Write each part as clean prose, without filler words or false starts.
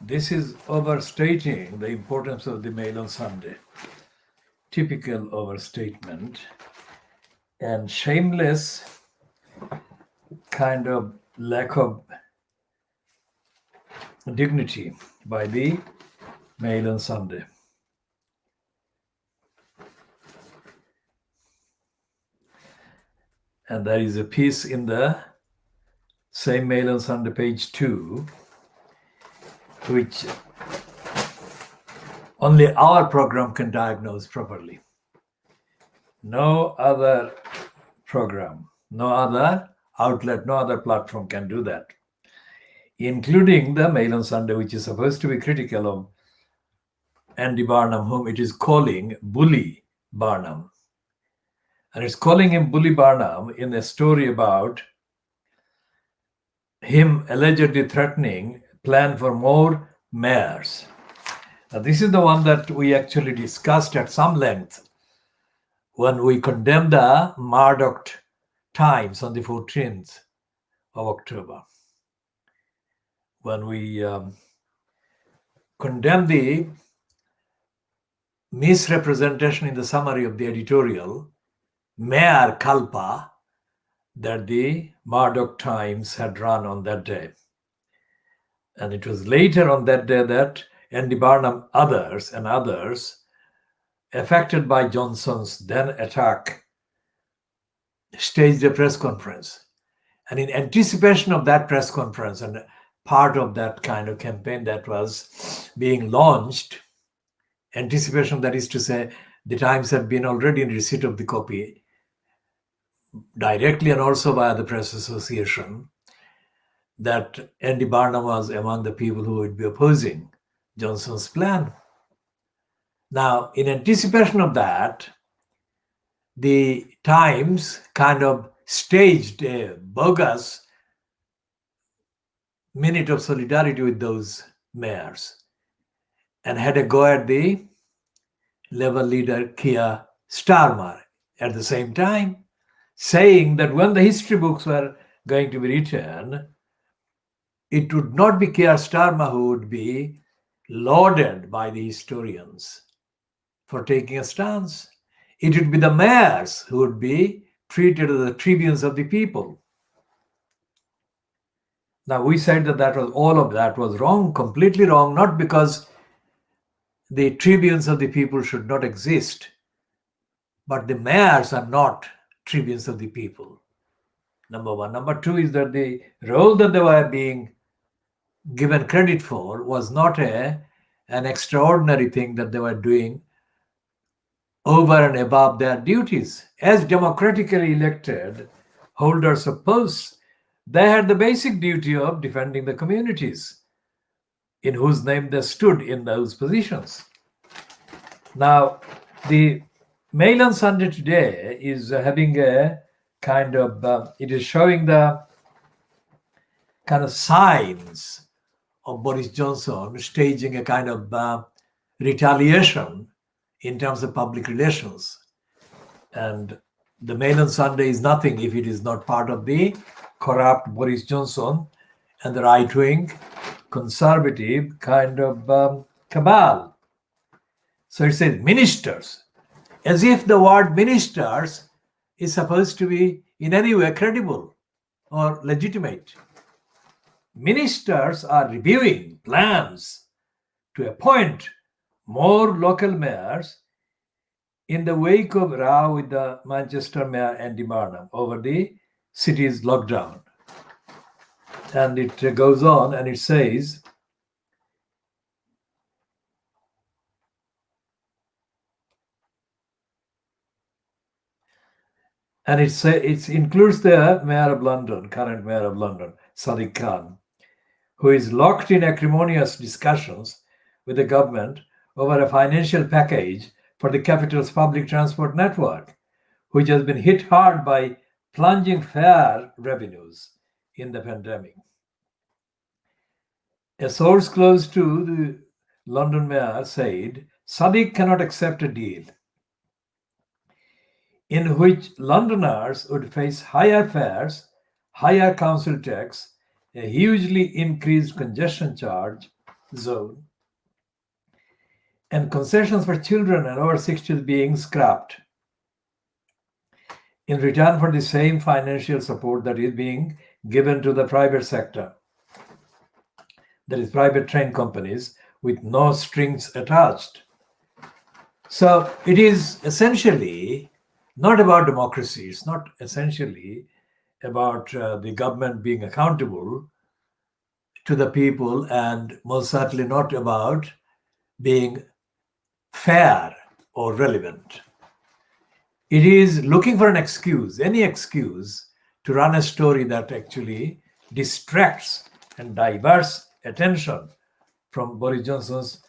This is overstating the importance of the mail on Sunday. Typical overstatement and shameless kind of lack of dignity by the mail on Sunday. And there is a piece in the same mail on Sunday, page 2, which only our program can diagnose properly. No other program, no other outlet, no other platform can do that, including the Mail on Sunday, which is supposed to be critical of Andy Barnum, whom it is calling Bully Barnum. And it's calling him Bully Barnum in a story about him allegedly threatening plan for more mayors. Now, this is the one that we actually discussed at some length when we condemned the Murdoch Times on the 14th of October. When we condemned the misrepresentation in the summary of the editorial, Mayor Culpa, that the Murdoch Times had run on that day. And it was later on that day that Andy Barnum, others affected by Johnson's then attack, staged a press conference. And in anticipation of that press conference and part of that kind of campaign that was being launched, anticipation, that is to say, the Times had been already in receipt of the copy directly and also via the Press Association, that Andy Barnum was among the people who would be opposing Johnson's plan. Now, in anticipation of that, the Times kind of staged a bogus minute of solidarity with those mayors and had a go at the Labour leader Keir Starmer at the same time, saying that when the history books were going to be written, it would not be Keir Starmer who would be lauded by the historians for taking a stance. It would be the mayors who would be treated as the tribunes of the people. Now, we said that all of that was wrong, completely wrong, not because the tribunes of the people should not exist, but the mayors are not tribunes of the people. Number one. Number two is that the role that they were being given credit for was not an extraordinary thing that they were doing over and above their duties. As democratically elected holders of posts, they had the basic duty of defending the communities in whose name they stood in those positions. Now, the Mail on Sunday today is having a kind of, it is showing the kind of signs of Boris Johnson staging a kind of retaliation in terms of public relations. And the Mail on Sunday is nothing if it is not part of the corrupt Boris Johnson and the right-wing conservative kind of cabal. So it says ministers, as if the word ministers is supposed to be in any way credible or legitimate. Ministers are reviewing plans to appoint more local mayors in the wake of row with the Manchester mayor Andy Barnum over the city's lockdown. And it goes on and it says, and it includes the mayor of London, current mayor of London, Sadiq Khan, who is locked in acrimonious discussions with the government over a financial package for the capital's public transport network, which has been hit hard by plunging fare revenues in the pandemic. A source close to the London mayor said Sadiq cannot accept a deal in which Londoners would face higher fares, higher council tax, a hugely increased congestion charge, zone, and concessions for children and over 60s being scrapped in return for the same financial support that is being given to the private sector, that is, private train companies with no strings attached. So it is essentially not about democracy. It's not essentially about the government being accountable to the people, and most certainly not about being fair or relevant. It is looking for an excuse, any excuse, to run a story that actually distracts and diverts attention from Boris Johnson's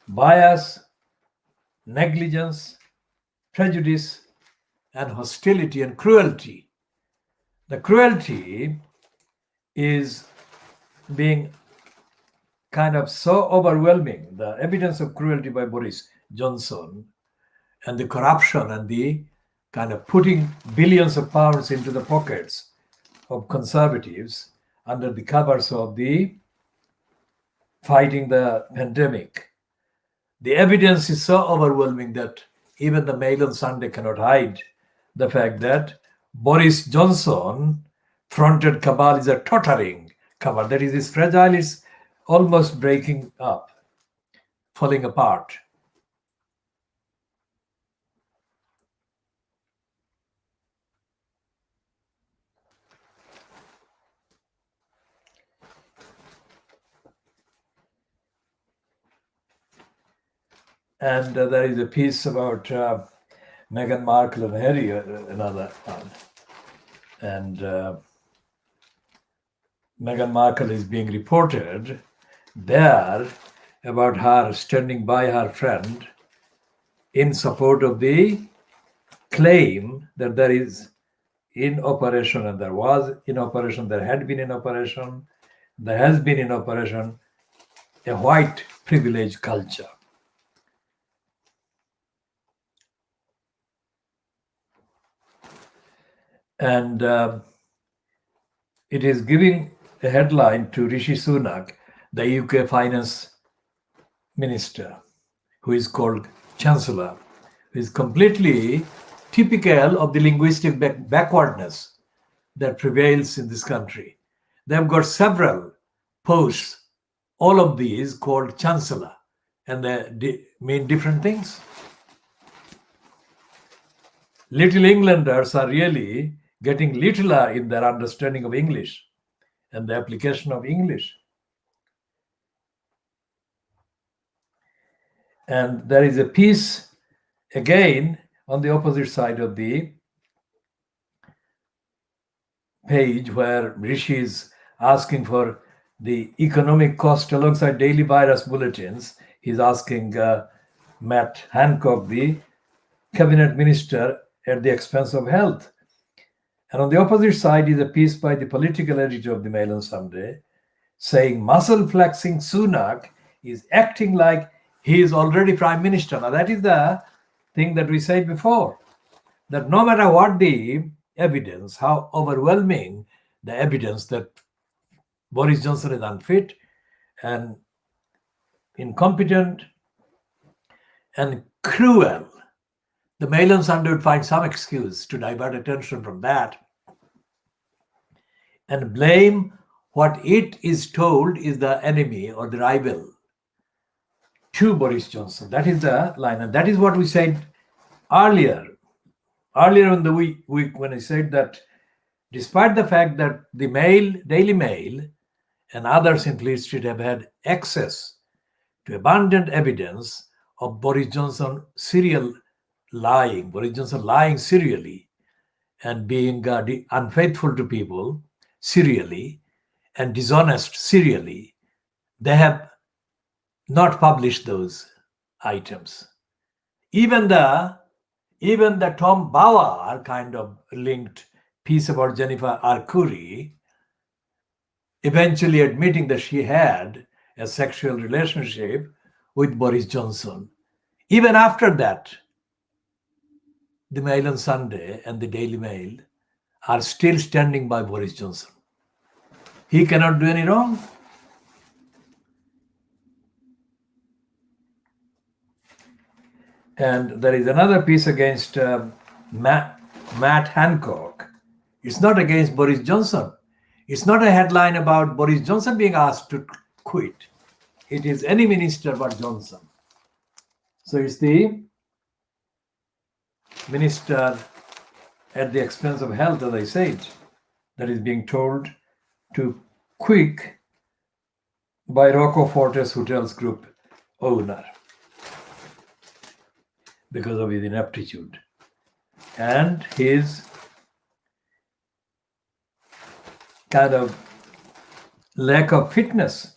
bias, negligence, prejudice, and hostility and cruelty. The cruelty is being kind of so overwhelming, the evidence of cruelty by Boris Johnson, and the corruption and the kind of putting billions of pounds into the pockets of conservatives under the covers of the fighting the pandemic. The evidence is so overwhelming that even the Mail on Sunday cannot hide the fact that Boris Johnson fronted cabal is a tottering cabal. That is fragile, is almost breaking up, falling apart. And there is a piece about Meghan Markle and Harry, another one. And Meghan Markle is being reported there about her standing by her friend in support of the claim that there is in operation, and there was in operation, there had been in operation, there has been in operation a white privilege culture. And it is giving a headline to Rishi Sunak, the UK finance minister, who is called Chancellor, who is completely typical of the linguistic backwardness that prevails in this country. They have got several posts, all of these called Chancellor, and they mean different things. Little Englanders are really getting littler in their understanding of English and the application of English. And there is a piece again on the opposite side of the page where Rishi is asking for the economic cost alongside daily virus bulletins. He's asking Matt Hancock, the cabinet minister, at the expense of health. And on the opposite side is a piece by the political editor of the Mail on Sunday saying muscle flexing Sunak is acting like he is already prime minister. Now that is the thing that we said before, that no matter what the evidence, how overwhelming the evidence that Boris Johnson is unfit and incompetent and cruel, the Mail on Sunday would find some excuse to divert attention from that and blame what it is told is the enemy or the rival to Boris Johnson. That is the line. And that is what we said earlier in the week when I said that despite the fact that the Daily Mail and others in Fleet Street have had access to abundant evidence of Boris Johnson Boris Johnson lying serially and being unfaithful to people serially and dishonest serially, they have not published those items. Even the Tom Bauer kind of linked piece about Jennifer Arcuri eventually admitting that she had a sexual relationship with Boris Johnson. Even after that, the Mail on Sunday and the Daily Mail are still standing by Boris Johnson. He cannot do any wrong. And there is another piece against Matt Hancock. It's not against Boris Johnson. It's not a headline about Boris Johnson being asked to quit. It is any minister but Johnson. So it's the minister at the expense of health, as I said, that is being told to quit by Rocco Fortes Hotels Group owner because of his ineptitude and his kind of lack of fitness.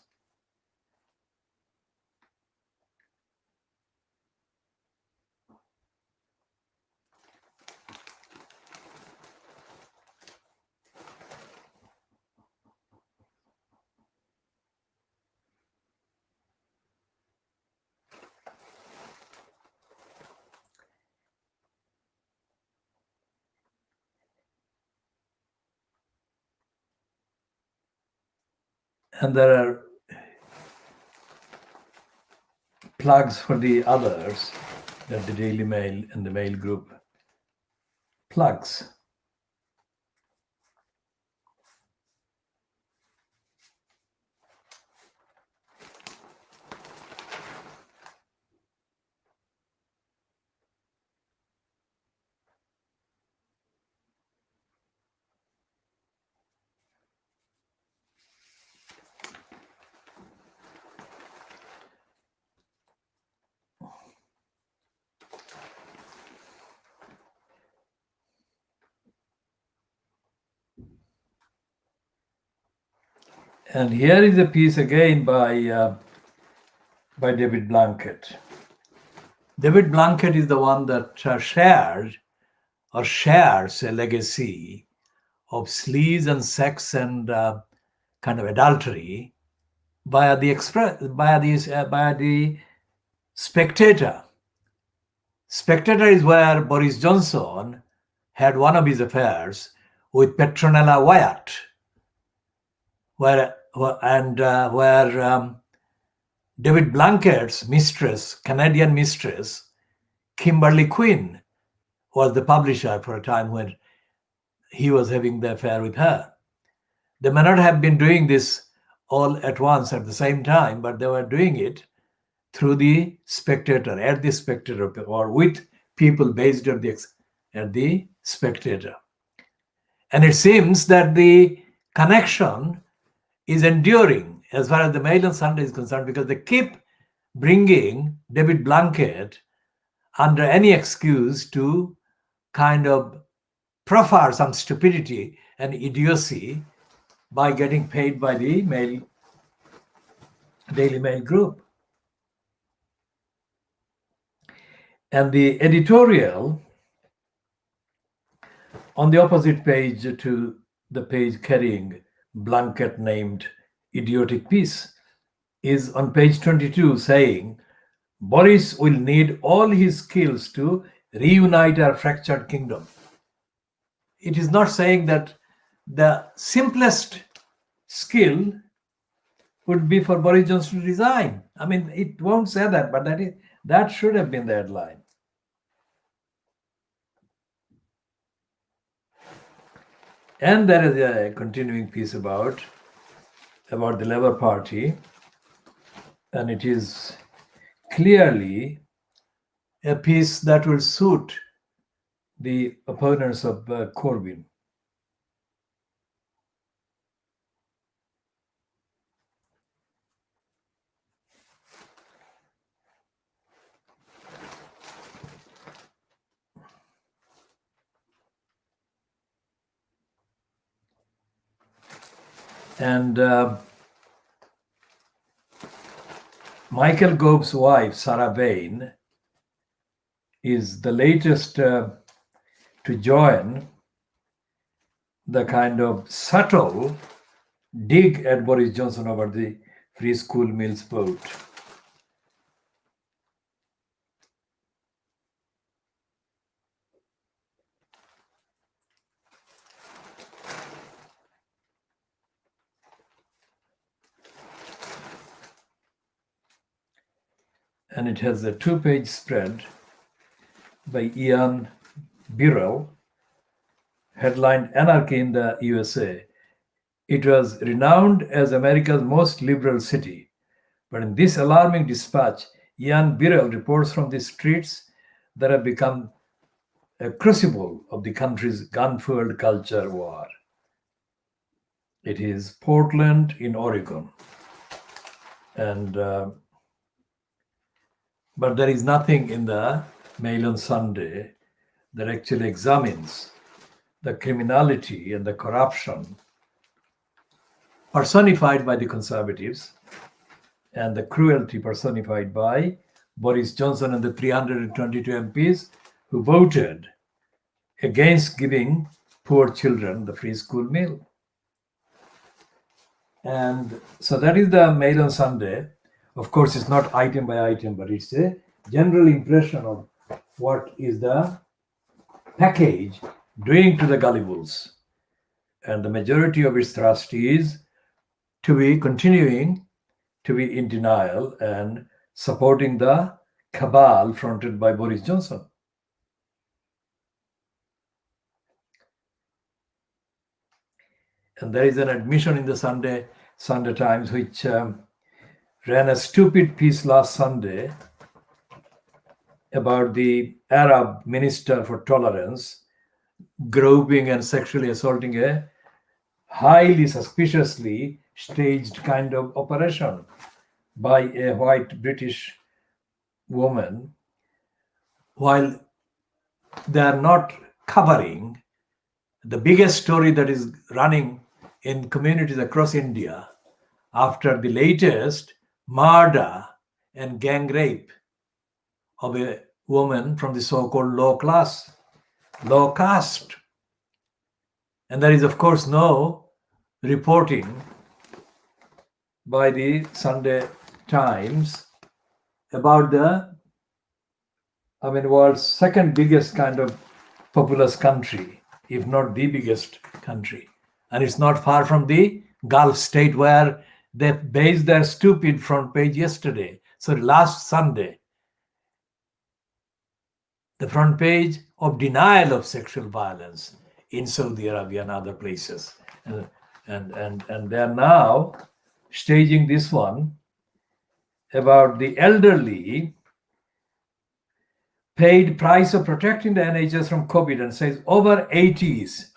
And there are plugs for the others that the Daily Mail and the Mail Group plugs. And here is a piece again by David Blunkett. David Blunkett is the one that shares a legacy of sleaze and sex and kind of adultery via the Spectator. Spectator is where Boris Johnson had one of his affairs with Petronella Wyatt, where David Blunkett's mistress, Canadian mistress, Kimberly Quinn, was the publisher for a time when he was having the affair with her. They may not have been doing this all at once at the same time, but they were doing it through the Spectator, at the Spectator, or with people based at the Spectator. And it seems that the connection is enduring as far as the Mail and Sunday is concerned, because they keep bringing David Blunkett under any excuse to kind of proffer some stupidity and idiocy by getting paid by the Daily Mail Group. And the editorial on the opposite page to the page carrying Blunkett named idiotic piece is on page 22 saying, Boris will need all his skills to reunite our fractured kingdom. It is not saying that the simplest skill would be for Boris Johnson to resign. I mean, it won't say that, but that should have been the headline. And there is a continuing piece about the Labour Party, and it is clearly a piece that will suit the opponents of Corbyn. And Michael Gove's wife, Sarah Bain, is the latest to join the kind of subtle dig at Boris Johnson over the free school meals vote. And it has a 2-page spread by Ian Burrell, headlined Anarchy in the USA. It was renowned as America's most liberal city. But in this alarming dispatch, Ian Burrell reports from the streets that have become a crucible of the country's gun-fueled culture war. It is Portland in Oregon. And but there is nothing in the Mail on Sunday that actually examines the criminality and the corruption personified by the conservatives and the cruelty personified by Boris Johnson and the 322 MPs who voted against giving poor children the free school meal. And so that is the Mail on Sunday. Of course, it's not item by item, but it's a general impression of what is the package doing to the gullibles. And the majority of its thrust is to be continuing to be in denial and supporting the cabal fronted by Boris Johnson. And there is an admission in the Sunday Times which ran a stupid piece last Sunday about the Arab minister for tolerance groping and sexually assaulting a highly suspiciously staged kind of operation by a white British woman, while they are not covering the biggest story that is running in communities across India after the latest murder and gang rape of a woman from the so-called low caste. And there is, of course, no reporting by the Sunday Times about the, world's second biggest kind of populous country, if not the biggest country. And it's not far from the Gulf state where they based their stupid front page last Sunday. The front page of denial of sexual violence in Saudi Arabia and other places. And they are now staging this one about the elderly paid price of protecting the NHS from COVID, and says over 80s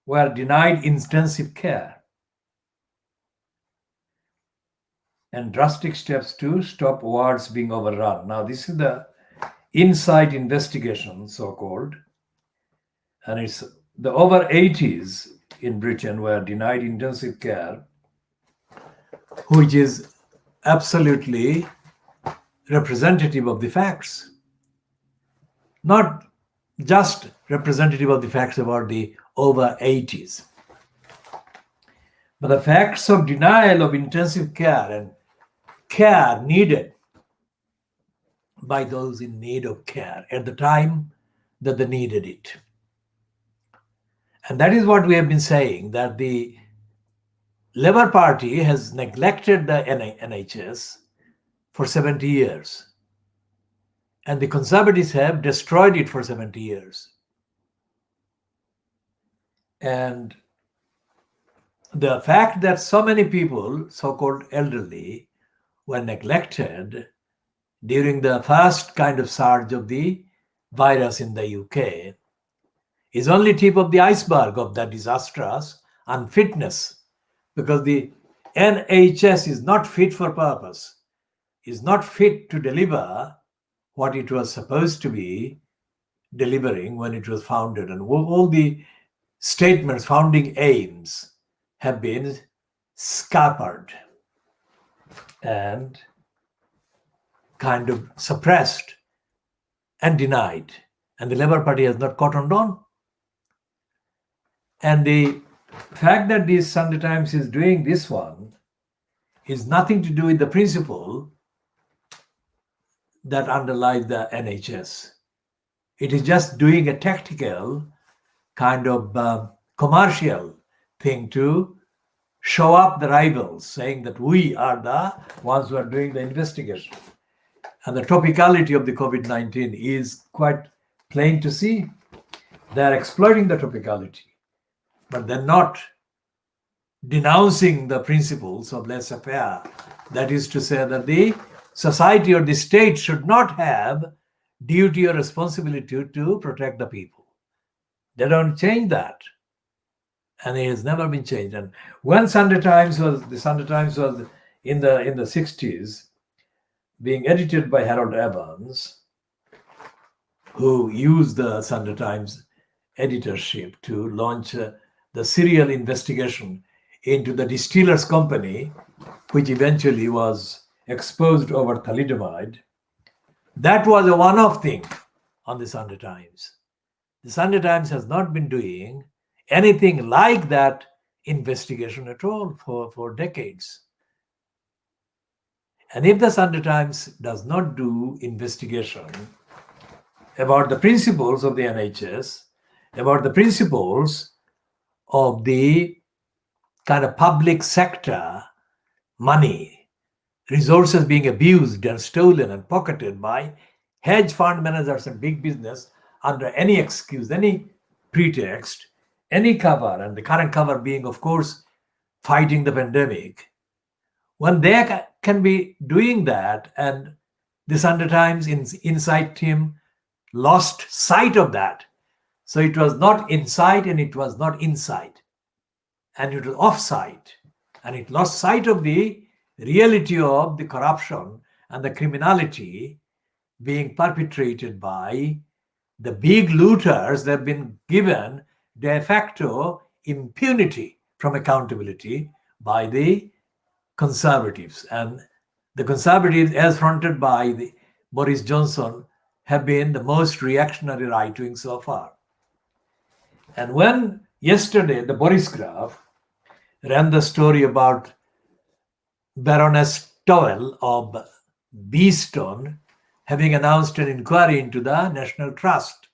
were denied intensive care, and drastic steps to stop wards being overrun. Now, this is the Insight investigation, so-called, and it's the over 80s in Britain were denied intensive care, which is absolutely representative of the facts. Not just representative of the facts about the over 80s, but the facts of denial of intensive care and care needed by those in need of care at the time that they needed it. And that is what we have been saying, that the Labour Party has neglected the NHS for 70 years. And the Conservatives have destroyed it for 70 years. And the fact that so many people, so-called elderly, were neglected during the first kind of surge of the virus in the UK is only tip of the iceberg of the disastrous unfitness, because the NHS is not fit for purpose, is not fit to deliver what it was supposed to be delivering when it was founded. And all the statements, founding aims, have been scuppered and kind of suppressed and denied. And the Labour Party has not cottoned on. And the fact that the Sunday Times is doing this one is nothing to do with the principle that underlies the NHS. It is just doing a tactical kind of commercial thing to show up the rivals, saying that we are the ones who are doing the investigation. And the topicality of the COVID-19 is quite plain to see. They're exploiting the topicality, but they're not denouncing the principles of laissez-faire. That is to say that the society or the state should not have duty or responsibility to protect the people. They don't change that. And it has never been changed. And when the Sunday Times was in the 60s, being edited by Harold Evans, who used the Sunday Times editorship to launch the serial investigation into the distillers company, which eventually was exposed over thalidomide. That was a one-off thing on the Sunday Times. The Sunday Times has not been doing anything like that investigation at all for decades. And if the Sunday Times does not do investigation about the principles of the NHS, about the principles of the kind of public sector money, resources being abused and stolen and pocketed by hedge fund managers and big business under any excuse, any pretext, any cover, and the current cover being, of course, fighting the pandemic. When they can be doing that, and the Sunday Times Insight team lost sight of that. So it was not insight and it was not insight. And it was off-site. And it lost sight of the reality of the corruption and the criminality being perpetrated by the big looters that have been given de facto impunity from accountability by the conservatives. And the conservatives, as fronted by the Boris Johnson, have been the most reactionary right-wing so far. And when yesterday the Boris Graph ran the story about Baroness Towell of Beeston having announced an inquiry into the National Trust,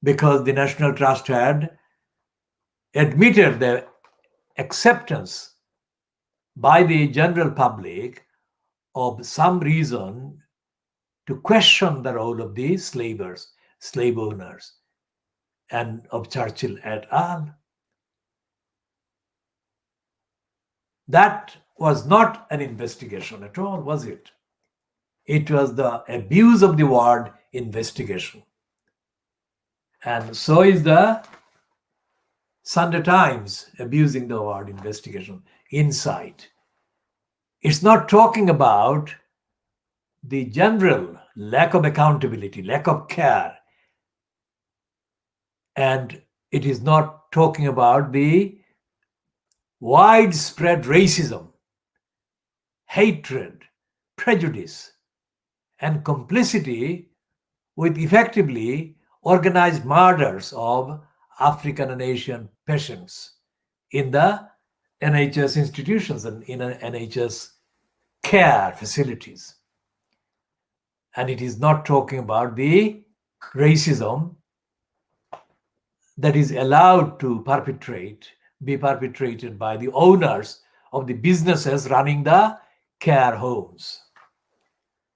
because the National Trust had admitted the acceptance by the general public of some reason to question the role of the slave owners, and of Churchill et al. That was not an investigation at all, was it? It was the abuse of the word investigation. And so is the Sunday Times abusing the word investigation, insight. It's not talking about the general lack of accountability, lack of care. And it is not talking about the widespread racism, hatred, prejudice, and complicity with effectively organized murders of African and Asian patients in the NHS institutions and in NHS care facilities. And it is not talking about the racism that is allowed to be perpetrated by the owners of the businesses running the care homes.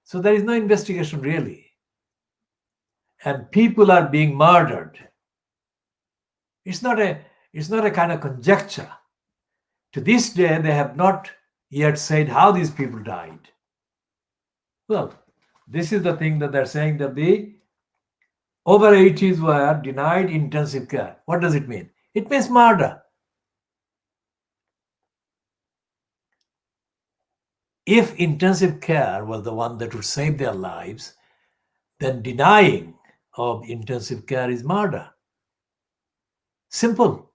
So there is no investigation really. And people are being murdered. It's not a kind of conjecture. To this day, they have not yet said how these people died. Well, this is the thing that they're saying, that the over 80s were denied intensive care. What does it mean? It means murder. If intensive care was the one that would save their lives, then denying of intensive care is murder. Simple.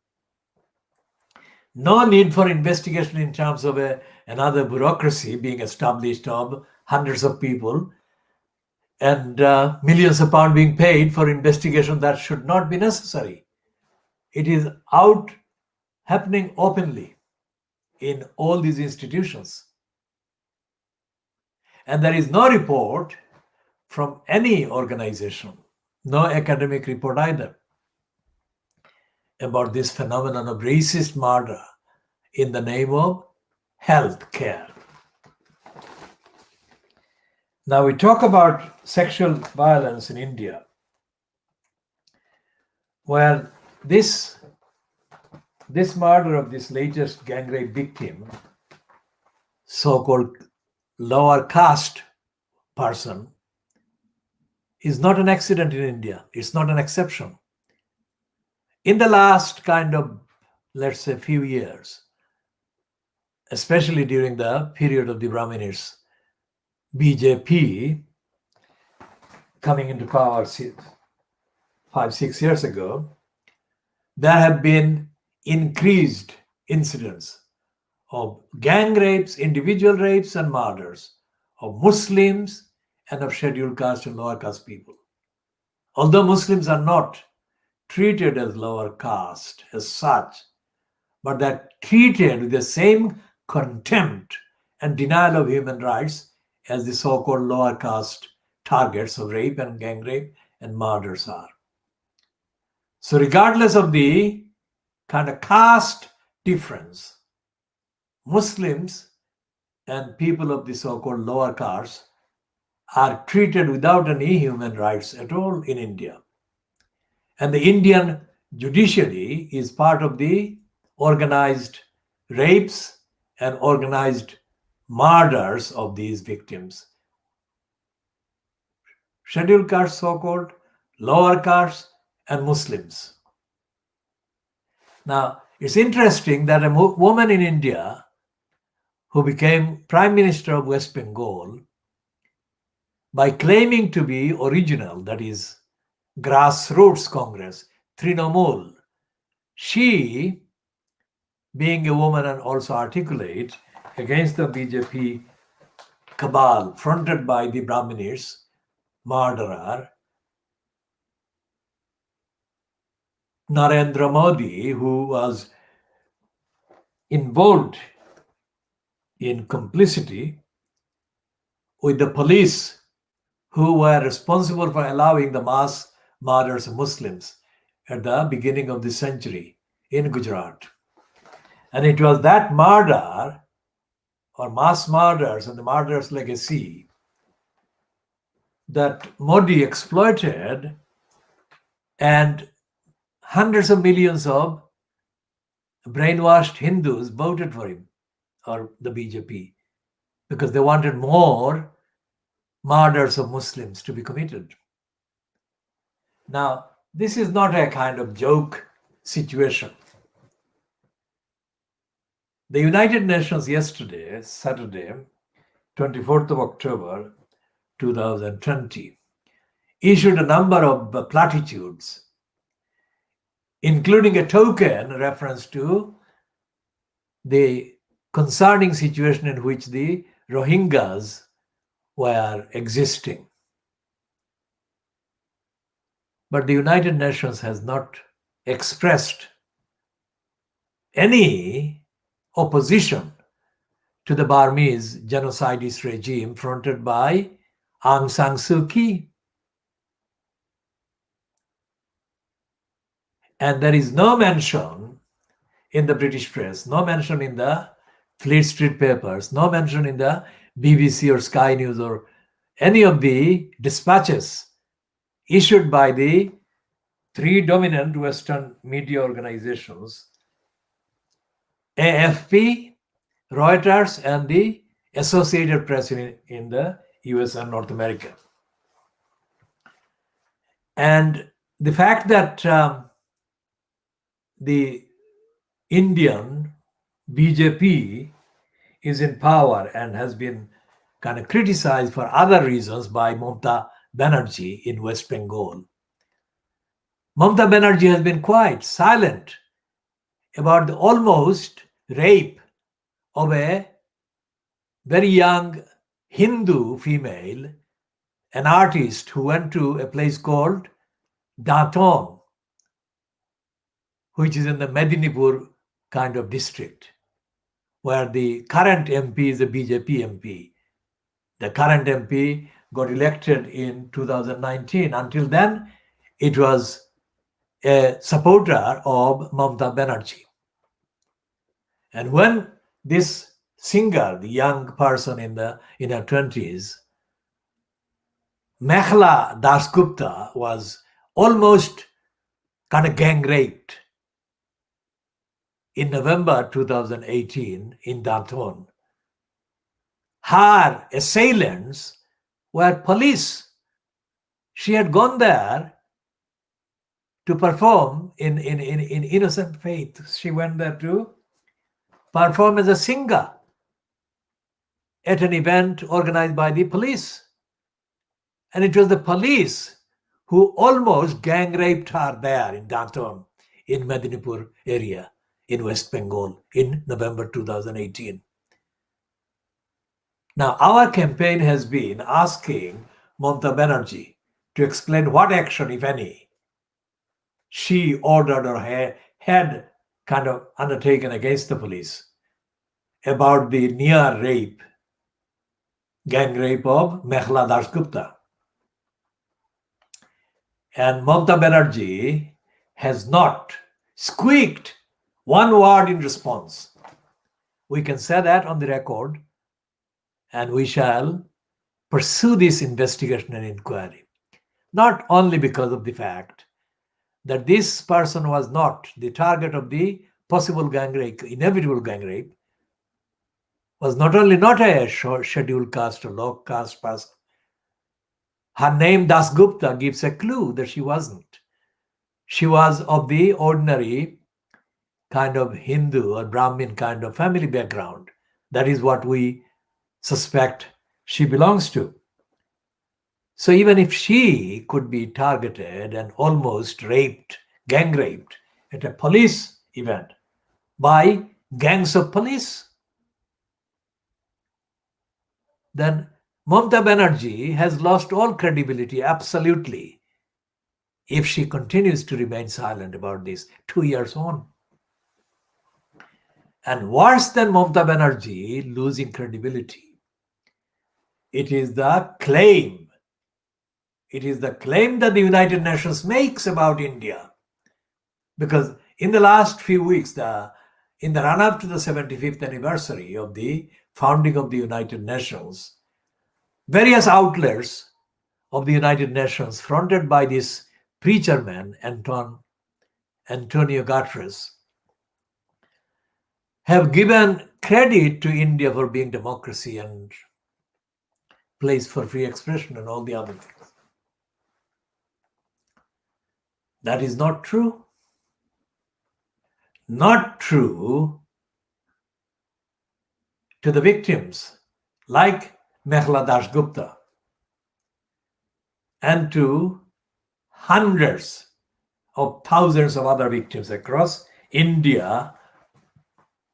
No need for investigation in terms of another bureaucracy being established of hundreds of people and millions of pounds being paid for investigation that should not be necessary. It is out happening openly in all these institutions. And there is no report from any organization, no academic report either, about this phenomenon of racist murder in the name of health care. Now we talk about sexual violence in India. where this murder of this latest gang rape victim, so-called lower caste person, is not an accident in India. It's not an exception. In the last kind of, let's say, few years, especially during the period of the Brahmins, BJP coming into power 5-6 years ago, there have been increased incidents of gang rapes, individual rapes and murders of Muslims and of scheduled caste and lower caste people. Although Muslims are not treated as lower caste as such, but they're treated with the same contempt and denial of human rights as the so-called lower caste targets of rape and gang rape and murders are. So regardless of the kind of caste difference, Muslims and people of the so-called lower caste are treated without any human rights at all in India. And the Indian judiciary is part of the organized rapes and organized murders of these victims. Scheduled castes, so-called, lower castes, and Muslims. Now, it's interesting that a woman in India who became Prime Minister of West Bengal, by claiming to be original, that is, grassroots Congress, Trinamool, she, being a woman and also articulate against the BJP cabal fronted by the Brahmins, murderer, Narendra Modi, who was involved in complicity with the police who were responsible for allowing the mass murders of Muslims at the beginning of the century in Gujarat. And it was that murder or mass murders and the murder's legacy that Modi exploited, and hundreds of millions of brainwashed Hindus voted for him or the BJP because they wanted more murders of Muslims to be committed. Now, this is not a kind of joke situation. The United Nations yesterday, Saturday, 24th of October 2020, issued a number of platitudes, including a token reference to the concerning situation in which the Rohingyas were existing. But the United Nations has not expressed any opposition to the Burmese genocidist regime fronted by Aung San Suu Kyi. And there is no mention in the British press, no mention in the Fleet Street papers, no mention in the BBC or Sky News or any of the dispatches issued by the three dominant Western media organizations, AFP, Reuters, and the Associated Press in the US and North America. And the fact that the Indian BJP is in power and has been kind of criticized for other reasons by Mamata Banerjee in West Bengal. Mamata Banerjee has been quite silent about the almost rape of a very young Hindu female, an artist who went to a place called Datong, which is in the Medinipur kind of district, where the current MP is a BJP MP. The current MP got elected in 2019. Until then, it was a supporter of Mamata Banerjee. And when this singer, the young person in her 20s, Mekhla Dasgupta, was almost kind of gang raped in November 2018 in Danton. Her assailants were police. She had gone there to perform in innocent faith. She went there to perform as a singer at an event organized by the police. And it was the police who almost gang raped her there in Danton, in Medinipur area, in West Bengal, in November 2018. Now, our campaign has been asking Mamata Banerjee to explain what action, if any, she ordered or had kind of undertaken against the police about the near rape, gang rape of Mekhla Dasgupta. And Mamata Banerjee has not squeaked one word in response. We can say that on the record, and we shall pursue this investigation and inquiry. Not only because of the fact that this person was not the target of the possible gang rape, inevitable gang rape, was not only not a scheduled caste or low caste person. Her name Dasgupta gives a clue that she wasn't. She was of the ordinary kind of Hindu or Brahmin kind of family background. That is what we suspect she belongs to. So even if she could be targeted and almost raped, gang raped at a police event by gangs of police, then Mamata Banerjee has lost all credibility, absolutely, if she continues to remain silent about this 2 years on. And worse than Mamata Banerjee losing credibility, it is the claim. It is the claim that the United Nations makes about India. Because in the last few weeks, in the run-up to the 75th anniversary of the founding of the United Nations, various outlets of the United Nations, fronted by this preacher man, Antonio Guterres, have given credit to India for being democracy and place for free expression and all the other things. That is not true. Not true to the victims like Mekhla Dasgupta and to hundreds of thousands of other victims across India,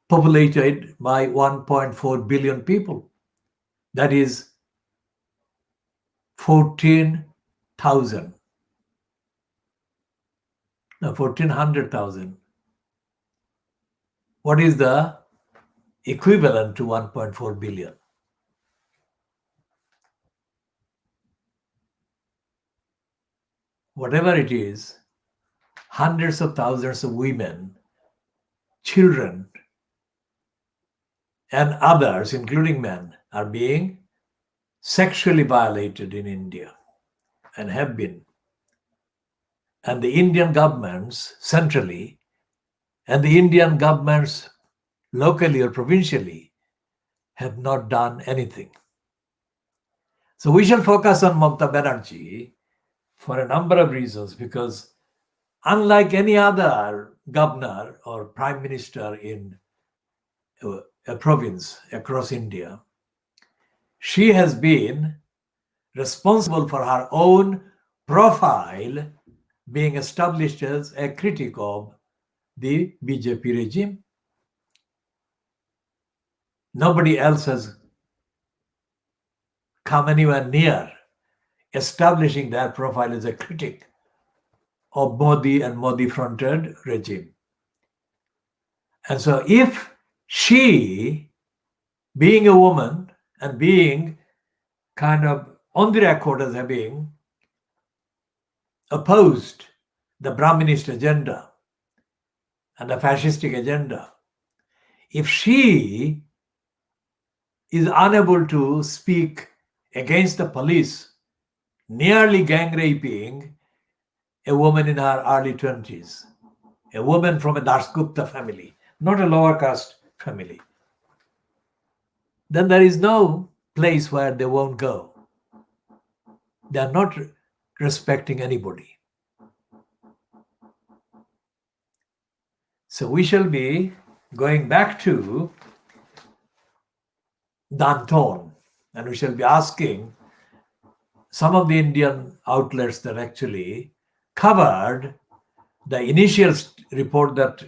populated by 1.4 billion people. That is 14,000. No, 1,400,000. What is the equivalent to 1.4 billion? Whatever it is, hundreds of thousands of women, children, and others, including men, are being sexually violated in India and have been. And the Indian governments centrally and the Indian governments locally or provincially have not done anything. So we shall focus on Mamata Banerjee for a number of reasons, because unlike any other governor or prime minister in a province across India, she has been responsible for her own profile being established as a critic of the BJP regime. Nobody else has come anywhere near establishing their profile as a critic of Modi and Modi-fronted regime. And so if she, being a woman and being kind of on the record as having opposed the Brahminist agenda and the fascistic agenda, if she is unable to speak against the police nearly gang raping a woman in her early 20s, a woman from a Dasgupta family, not a lower caste family, then there is no place where they won't go. They are not respecting anybody. So we shall be going back to Danton, and we shall be asking some of the Indian outlets that actually covered the initial report that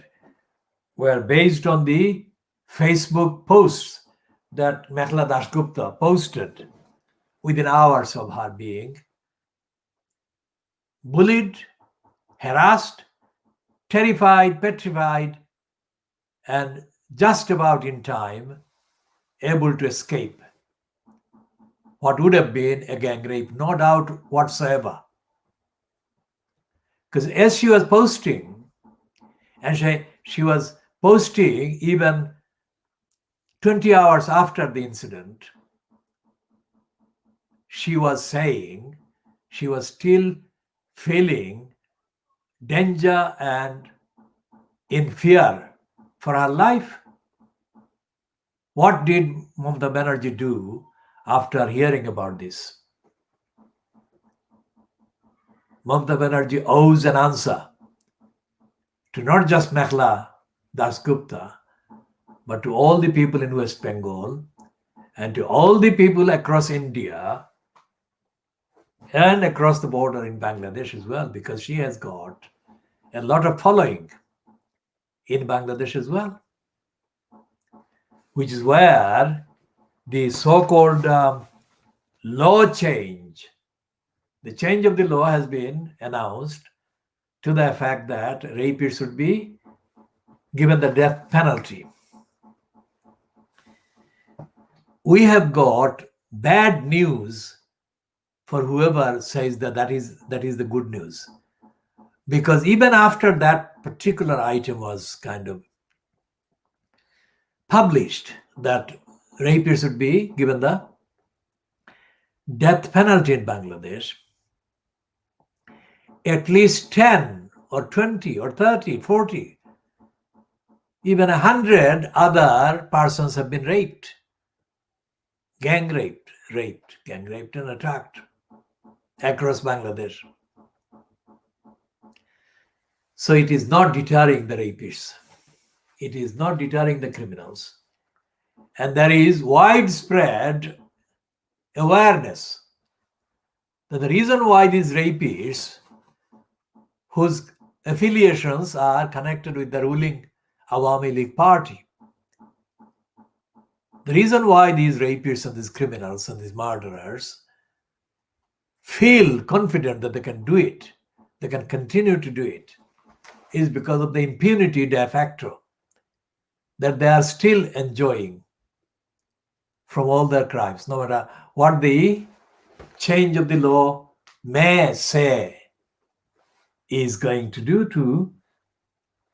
were based on the Facebook posts that Mekhla Dasgupta posted within hours of her being bullied, harassed, terrified, petrified, and just about in time able to escape what would have been a gang rape, no doubt whatsoever. Because as she was posting, and she was posting even 20 hours after the incident, she was saying she was still feeling danger and in fear for her life. What did Mamata Banerjee do after hearing about this? Mamata Banerjee owes an answer to not just Mekhla Dasgupta, but to all the people in West Bengal and to all the people across India and across the border in Bangladesh as well, because she has got a lot of following in Bangladesh as well, which is where the so-called law change, the change of the law has been announced to the effect that rapists should be given the death penalty. We have got bad news for whoever says that is the good news, because even after that particular item was kind of published that rapists should be given the death penalty in Bangladesh, at least 10 or 20 or 30, 40, even 100 other persons have been raped, gang raped and attacked across Bangladesh. So it is not deterring the rapists. It is not deterring the criminals. And there is widespread awareness that the reason why these rapists, whose affiliations are connected with the ruling Awami League party, the reason why these rapists and these criminals and these murderers feel confident that they can do it, they can continue to do it, is because of the impunity de facto that they are still enjoying from all their crimes, no matter what the change of the law may say is going to do to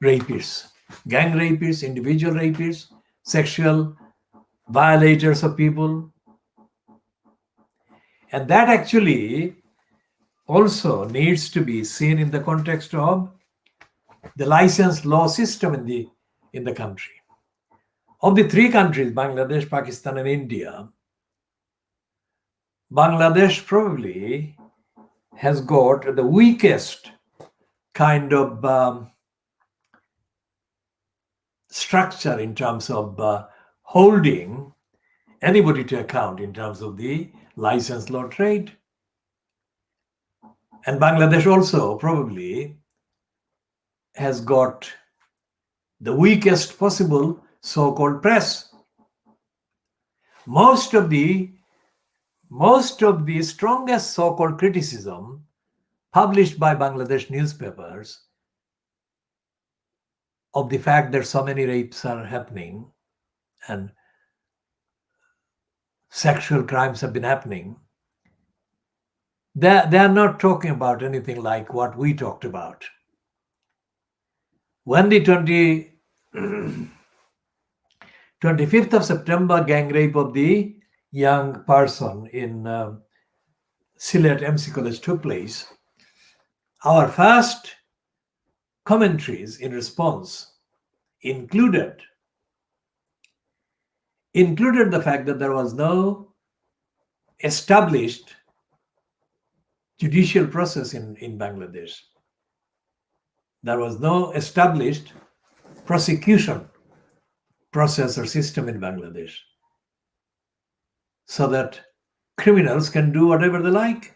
rapists, gang rapists, individual rapists, sexual violators of people. And that actually also needs to be seen in the context of the licensed law system in the country. Of the three countries, Bangladesh, Pakistan, and India, Bangladesh probably has got the weakest kind of structure in terms of holding anybody to account in terms of the licensed law trade. And Bangladesh also probably has got the weakest possible so-called press. Most of the strongest so-called criticism published by Bangladesh newspapers of the fact that so many rapes are happening and sexual crimes have been happening, they are not talking about anything like what we talked about. When the 25th of September gang rape of the young person in Sylhet MC College took place, Our first commentaries in response included the fact that there was no established judicial process in Bangladesh. There was no established prosecution process or system in Bangladesh, so that criminals can do whatever they like.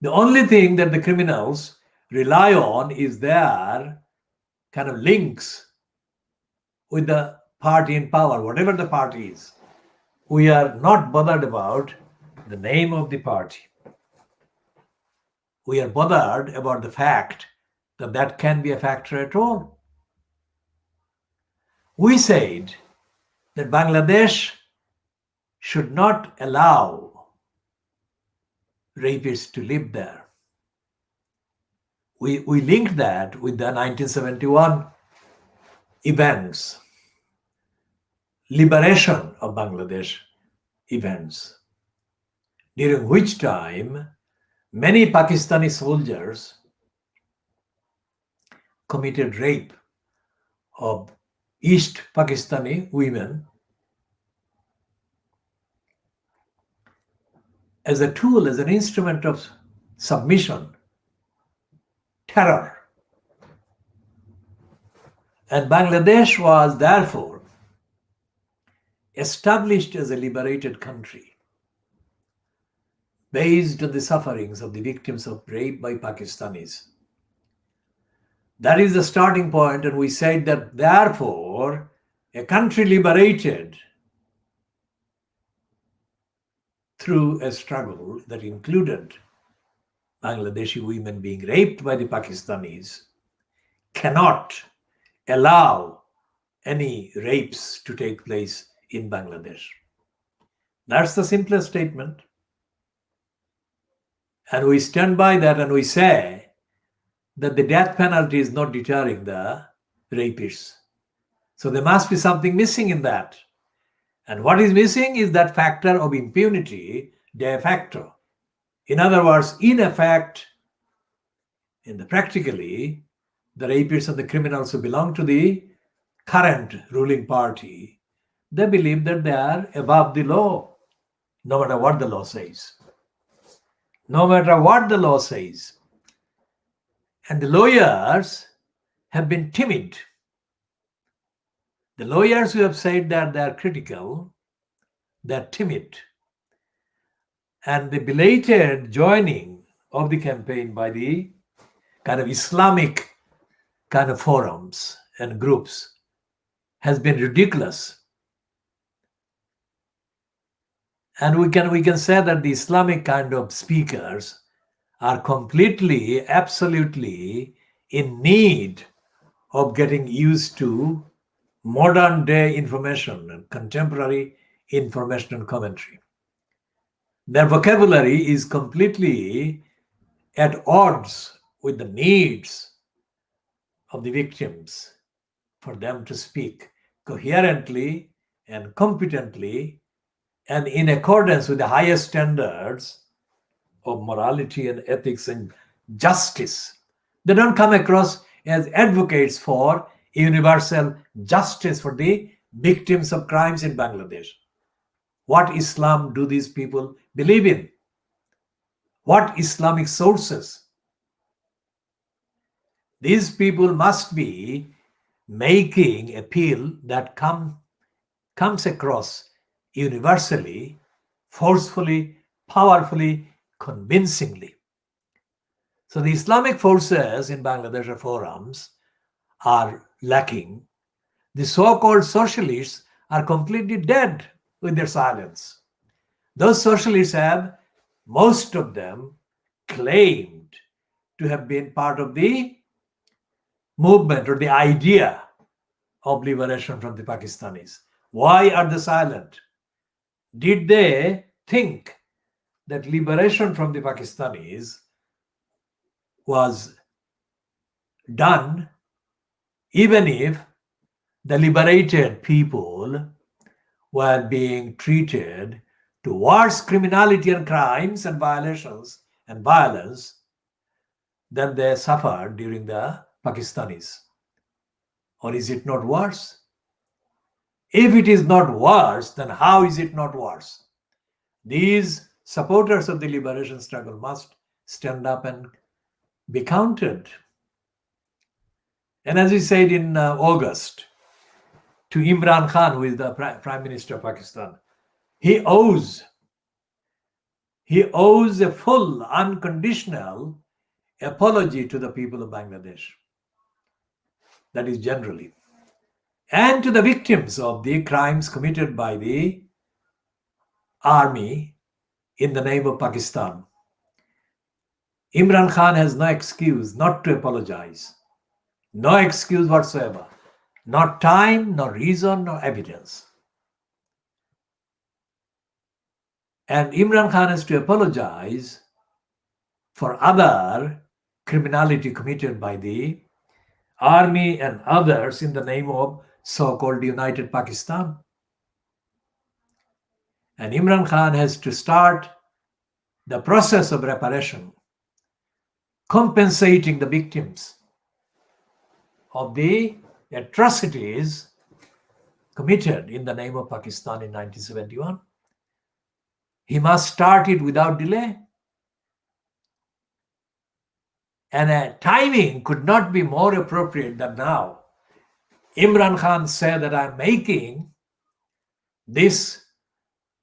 The only thing that the criminals rely on is their kind of links with the party in power, whatever the party is. We are not bothered about the name of the party. We are bothered about the fact that that can be a factor at all. We said that Bangladesh should not allow rapists to live there. We linked that with the 1971 events, liberation of Bangladesh events, during which time many Pakistani soldiers committed rape of East Pakistani women as a tool, as an instrument of submission, terror. And Bangladesh was therefore established as a liberated country based on the sufferings of the victims of rape by Pakistanis. That is the starting point, and we said that therefore a country liberated through a struggle that included Bangladeshi women being raped by the Pakistanis cannot allow any rapes to take place in Bangladesh. That's the simplest statement. And we stand by that, and we say that the death penalty is not deterring the rapists. So there must be something missing in that. And what is missing is that factor of impunity de facto. In other words, in effect, practically, the rapists and the criminals who belong to the current ruling party, they believe that they are above the law, no matter what the law says. No matter what the law says. And the lawyers have been timid. The lawyers who have said that they are critical, they are timid. And the belated joining of the campaign by the kind of Islamic kind of forums and groups has been ridiculous. And we can say that the Islamic kind of speakers are completely, absolutely in need of getting used to modern day information and contemporary information and commentary. Their vocabulary is completely at odds with the needs of the victims for them to speak coherently and competently and in accordance with the highest standards of morality and ethics and justice. They don't come across as advocates for universal justice for the victims of crimes in Bangladesh. What Islam do these people believe in? What Islamic sources? These people must be making appeal that comes across universally, forcefully, powerfully, convincingly. So the Islamic forces in Bangladesh forums are lacking. The so-called socialists are completely dead with their silence. Those socialists have, most of them, claimed to have been part of the movement or the idea of liberation from the Pakistanis. Why are they silent? Did they think that liberation from the Pakistanis was done even if the liberated people were being treated to worse criminality and crimes and violations and violence than they suffered during the Pakistanis? Or is it not worse? If it is not worse, then how is it not worse? These supporters of the liberation struggle must stand up and be counted. And as we said in August, to Imran Khan, who is the Prime Minister of Pakistan, he owes a full, unconditional apology to the people of Bangladesh. That is generally. And to the victims of the crimes committed by the army in the name of Pakistan. Imran Khan has no excuse not to apologize. No excuse whatsoever. Not time, no reason, no evidence. And Imran Khan has to apologize for other criminality committed by the army and others in the name of so-called United Pakistan. And Imran Khan has to start the process of reparation, compensating the victims of the atrocities committed in the name of Pakistan in 1971. He must start it without delay. And a timing could not be more appropriate than now. Imran Khan said that I'm making this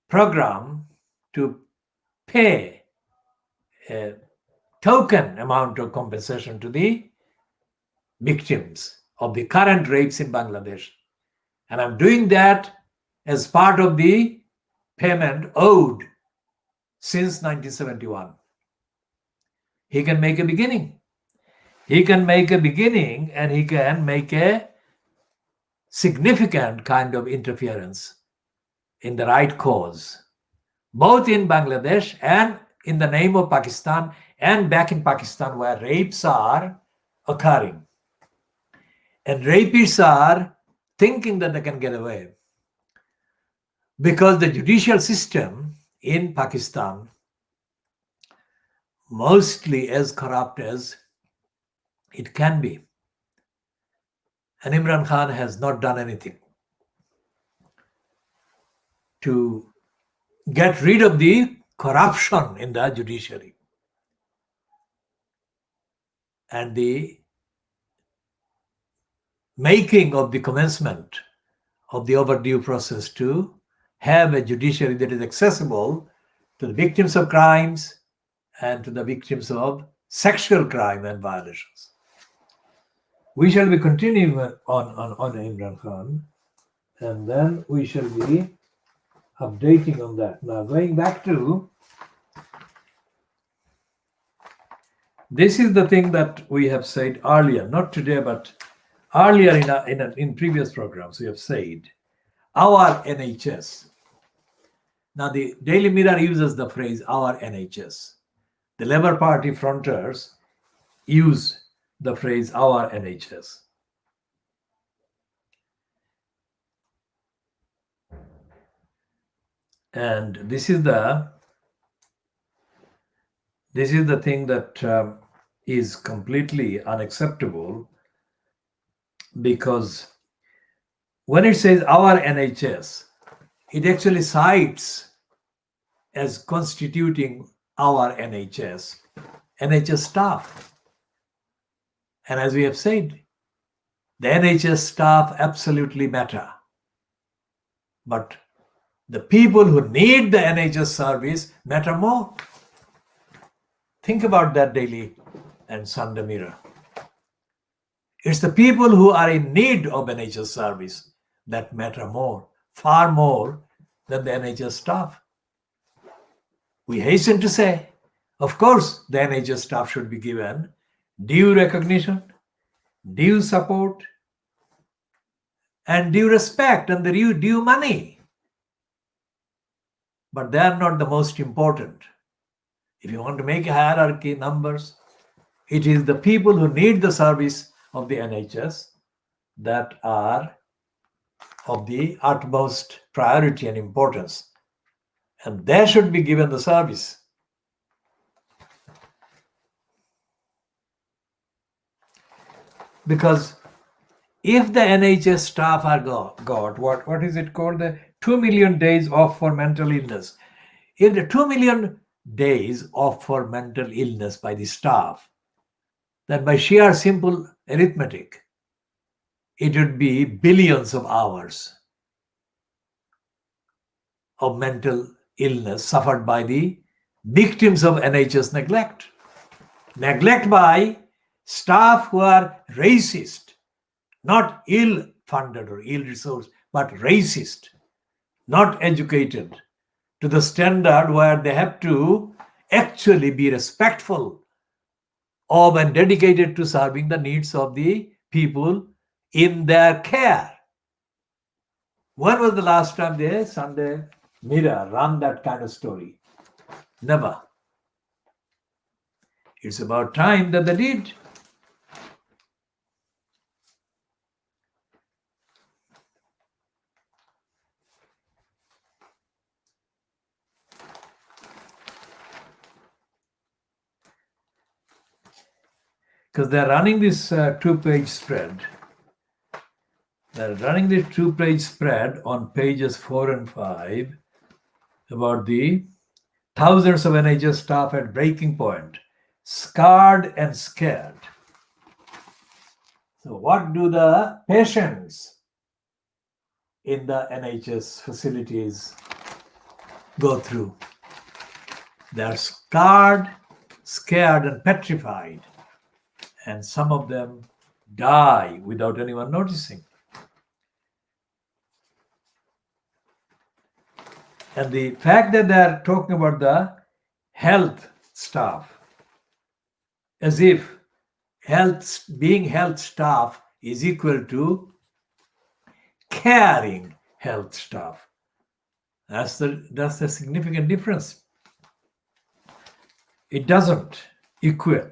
program to pay a token amount of compensation to the victims of the current rapes in Bangladesh. And I'm doing that as part of the payment owed since 1971. He can make a beginning. He can make a beginning, and he can make a significant kind of interference in the right cause, both in Bangladesh and in the name of Pakistan, and back in Pakistan where rapes are occurring. And rapists are thinking that they can get away because the judicial system in Pakistan, mostly as corrupt as it can be. And Imran Khan has not done anything to get rid of the corruption in the judiciary and the making of the commencement of the overdue process to have a judiciary that is accessible to the victims of crimes and to the victims of sexual crime and violations. We shall be continuing on Imran Khan, and then we shall be updating on that. Now, going back to, this is the thing that we have said earlier, not today, but earlier in previous programs, we have said our NHS. Now, the Daily Mirror uses the phrase our NHS. The Labour Party fronters use the phrase our NHS. And this is the thing that is completely unacceptable, because when it says our NHS, it actually cites as constituting our NHS staff. And as we have said, the NHS staff absolutely matter. But the people who need the NHS service matter more. Think about that, Daily and Sunday Mirror. It's the people who are in need of NHS service that matter more, far more than the NHS staff. We hasten to say, of course, the NHS staff should be given due recognition, due support, and due respect, and the due money. But they are not the most important. If you want to make a hierarchy, numbers, it is the people who need the service of the NHS that are of the utmost priority and importance, and they should be given the service. Because if the NHS staff are got what is it called, the 2 million days off for mental illness. If the 2 million days off for mental illness by the staff, then by sheer simple arithmetic, it would be billions of hours of mental illness suffered by the victims of NHS neglect. Neglect by staff who are racist, not ill funded or ill resourced, but racist, not educated to the standard where they have to actually be respectful of and dedicated to serving the needs of the people in their care. When was the last time the Sunday Mirror ran that kind of story? Never. It's about time that they did. Because they're running this two-page spread. They're running this two-page spread on pages 4 and 5 about the thousands of NHS staff at breaking point, scarred and scared. So what do the patients in the NHS facilities go through? They're scarred, scared, and petrified. And some of them die without anyone noticing. And the fact that they're talking about the health staff as if being health staff is equal to caring health staff. That's the significant difference. It doesn't equal.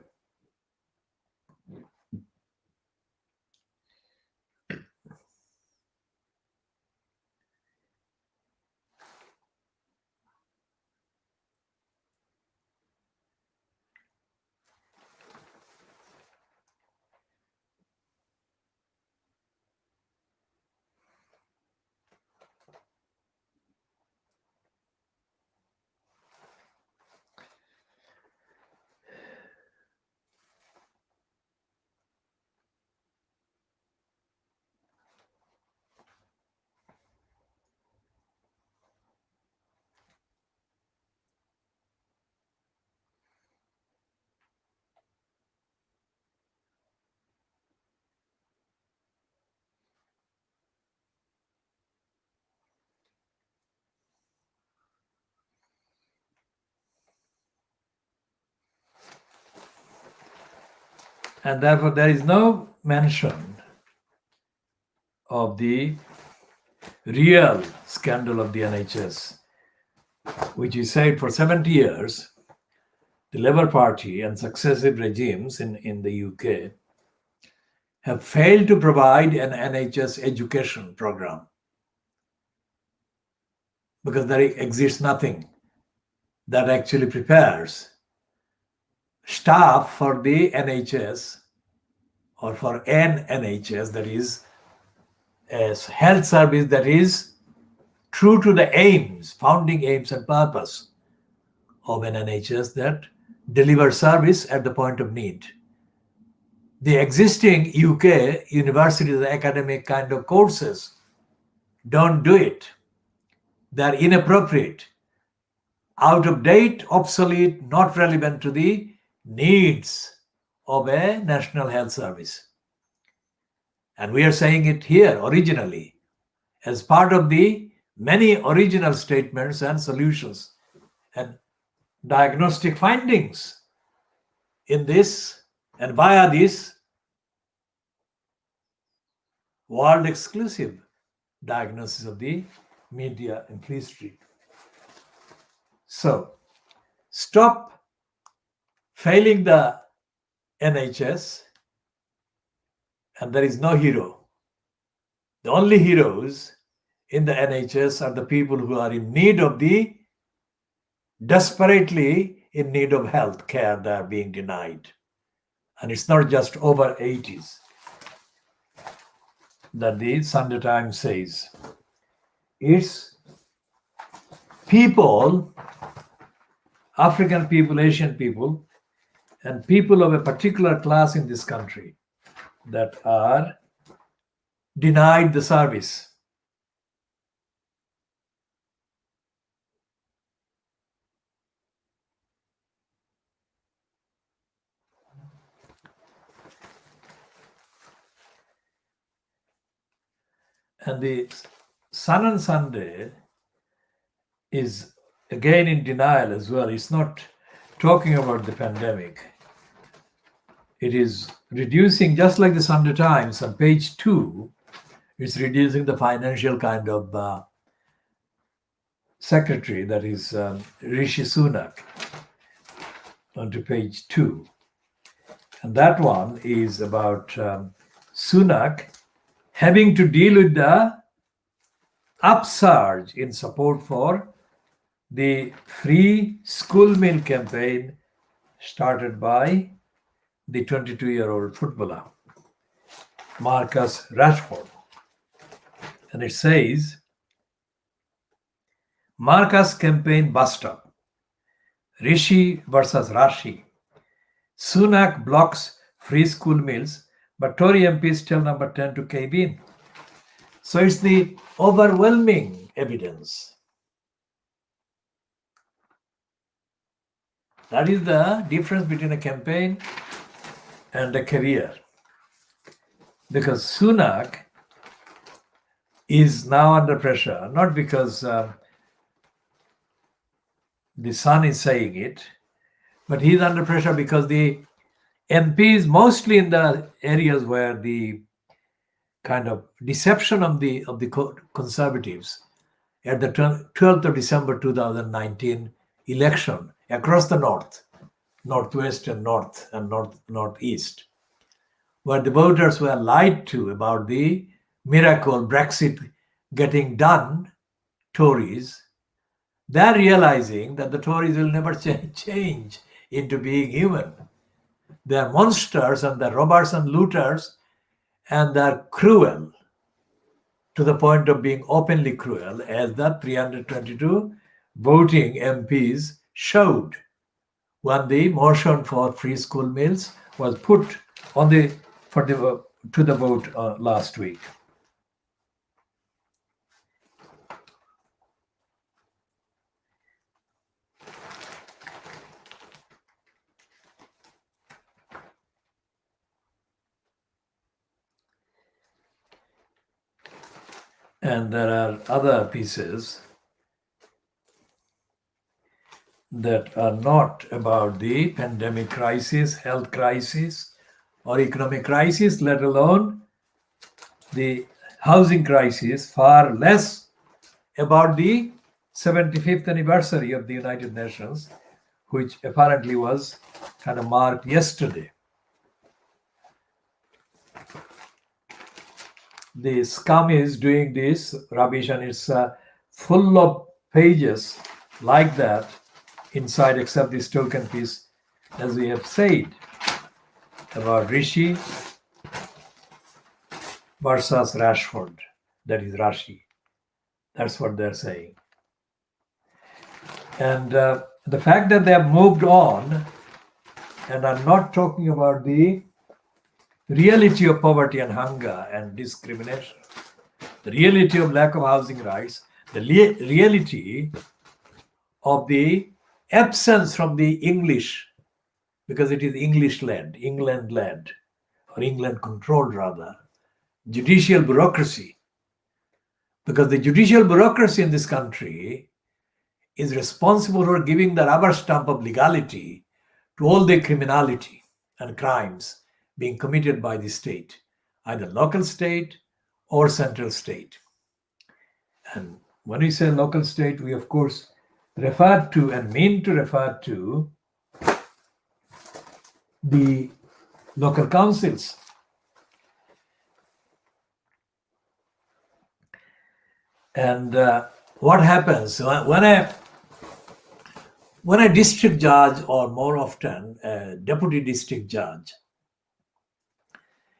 And therefore, there is no mention of the real scandal of the NHS, which is said for 70 years, the Labour Party and successive regimes in the UK have failed to provide an NHS education program because there exists nothing that actually prepares staff for the NHS or for an NHS, that is a health service that is true to the aims, founding aims and purpose of an NHS that delivers service at the point of need. The existing UK universities, academic kind of courses don't do it. They're inappropriate, out of date, obsolete, not relevant to the needs of a national health service. And we are saying it here originally as part of the many original statements and solutions and diagnostic findings in this and via this world exclusive diagnosis of the media and history. So stop failing the NHS, and there is no hero. The only heroes in the NHS are the people who are in need of desperately in need of health care. They are being denied. And it's not just over 80s. that the Sunday Times says. It's people, African people, Asian people, and people of a particular class in this country that are denied the service. And the Sun and Sunday is again in denial as well. It's not talking about the pandemic. It is reducing, just like the Sunday Times on page 2, it's reducing the financial kind of secretary, that is Rishi Sunak, onto page 2. And that one is about Sunak having to deal with the upsurge in support for the free school meal campaign started by the 22-year-old footballer, Marcus Rashford. And it says, Marcus campaign bust up. Rishi versus Rashi. Sunak blocks free school meals, but Tory MPs tell number 10 to cave in. So it's the overwhelming evidence. That is the difference between a campaign and a career. Because Sunak is now under pressure, not because the Sun is saying it, but he's under pressure because the MPs, mostly in the areas where the kind of deception of the conservatives at the 12th of December 2019 election across the north, northwest and north and northeast, where the voters were lied to about the miracle Brexit getting done, Tories, they're realizing that the Tories will never change into being human. They're monsters and they're robbers and looters, and they're cruel to the point of being openly cruel, as the 322 voting MPs showed when the motion for free school meals was put on to the vote last week. And there are other pieces that are not about the pandemic crisis, health crisis, or economic crisis, let alone the housing crisis, far less about the 75th anniversary of the United Nations, which apparently was kind of marked yesterday. The scum is doing this rubbish, and it's full of pages like that inside, except this token piece, as we have said, about Rishi versus Rashford. That is Rashi. That's what they're saying. And the fact that they have moved on and are not talking about the reality of poverty and hunger and discrimination, the reality of lack of housing rights, the reality of the absence from the English, because it is English-led, England-led, or England-controlled rather, judicial bureaucracy. Because the judicial bureaucracy in this country is responsible for giving the rubber stamp of legality to all the criminality and crimes being committed by the state, either local state or central state. And when we say local state, we of course refer to and mean to refer to the local councils. And what happens when a district judge, or more often a deputy district judge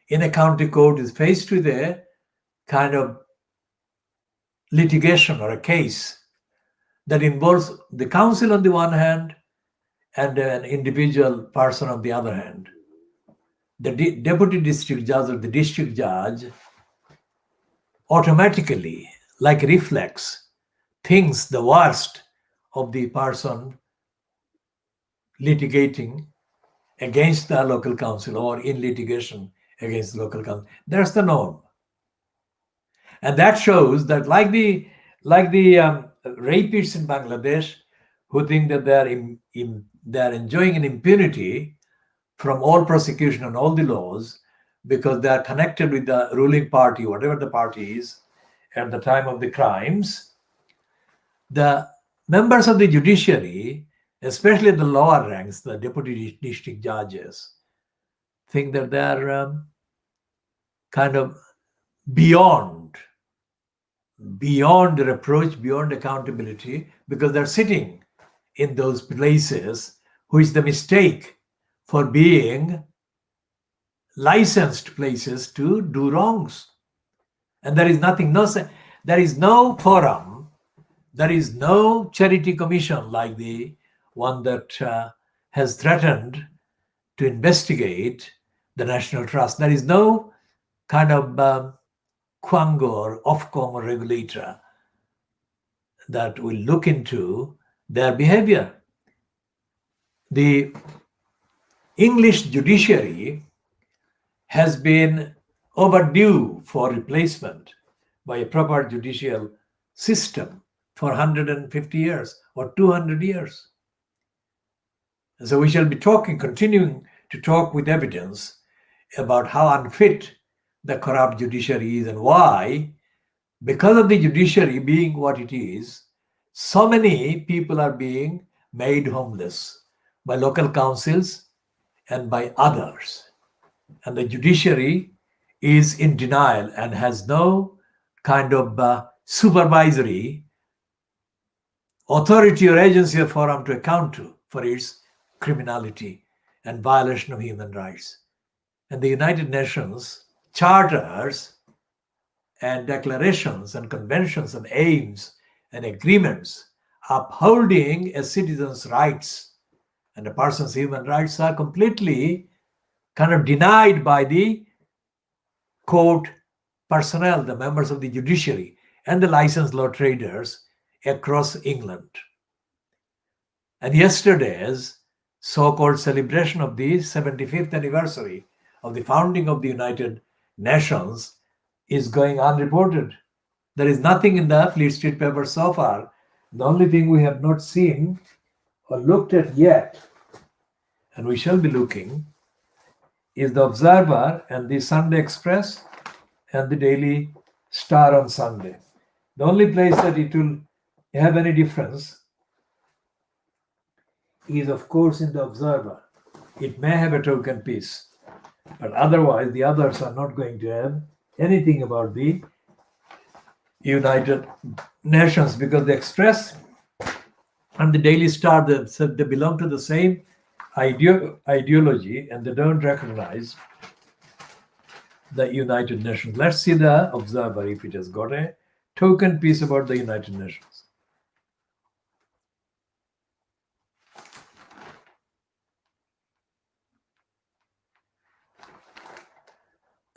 in a county court, is faced with a kind of litigation or a case that involves the council on the one hand and an individual person on the other hand. The deputy district judge or the district judge automatically, like reflex, thinks the worst of the person litigating against the local council or in litigation against the local council. That's the norm. And that shows that like the rapists in Bangladesh who think that they're enjoying an impunity from all prosecution and all the laws because they are connected with the ruling party, whatever the party is, at the time of the crimes, the members of the judiciary, especially the lower ranks, the deputy district judges, think that they are kind of beyond reproach, beyond accountability, because they're sitting in those places, which is the mistake for being licensed places to do wrongs. And there is nothing, there is no forum, there is no charity commission like the one that has threatened to investigate the National Trust. There is no kind of Quango or Ofcom or regulator that will look into their behavior. The English judiciary has been overdue for replacement by a proper judicial system for 150 years or 200 years. And so we shall be continuing to talk with evidence about how unfit the corrupt judiciary is and why, because of the judiciary being what it is, so many people are being made homeless by local councils and by others. And the judiciary is in denial and has no kind of supervisory authority or agency or forum to account to for its criminality and violation of human rights. And the United Nations charters and declarations and conventions and aims and agreements upholding a citizen's rights and a person's human rights are completely kind of denied by the court personnel, the members of the judiciary, and the licensed law traders across England. And yesterday's so-called celebration of the 75th anniversary of the founding of the United Nations is going unreported. There is nothing in the Fleet Street paper so far. The only thing we have not seen or looked at yet, and we shall be looking, is the Observer and the Sunday Express and the Daily Star on Sunday. The only place that it will have any difference is, of course, in the Observer. It may have a token piece, but otherwise the others are not going to have anything about the United Nations, because the Express and the Daily Star, they belong to the same ideology and they don't recognize the United Nations. Let's see the Observer if it has got a token piece about the United Nations.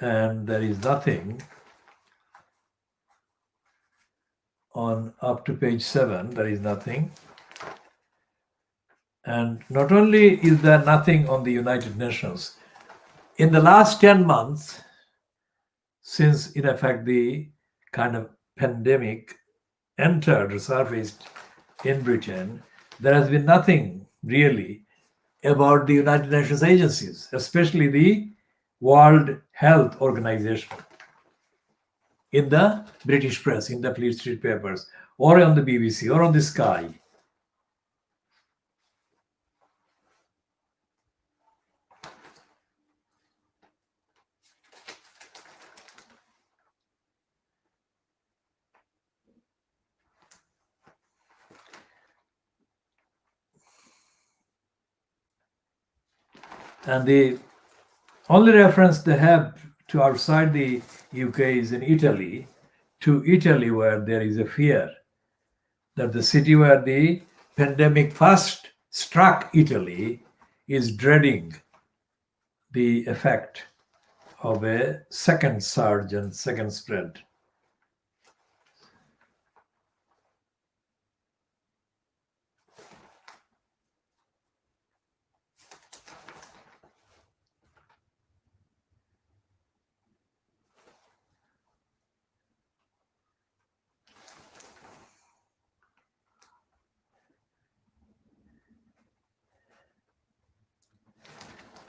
And there is nothing on up to page 7, there is nothing. And not only is there nothing on the United Nations, in the last 10 months, since in effect the kind of pandemic entered or surfaced in Britain, there has been nothing really about the United Nations agencies, especially the World Health Organization, in the British press, in the Fleet Street papers, or on the BBC, or on the Sky. And the only reference they have to outside the UK is in Italy, to Italy where there is a fear that the city where the pandemic first struck Italy is dreading the effect of a second surge and second spread.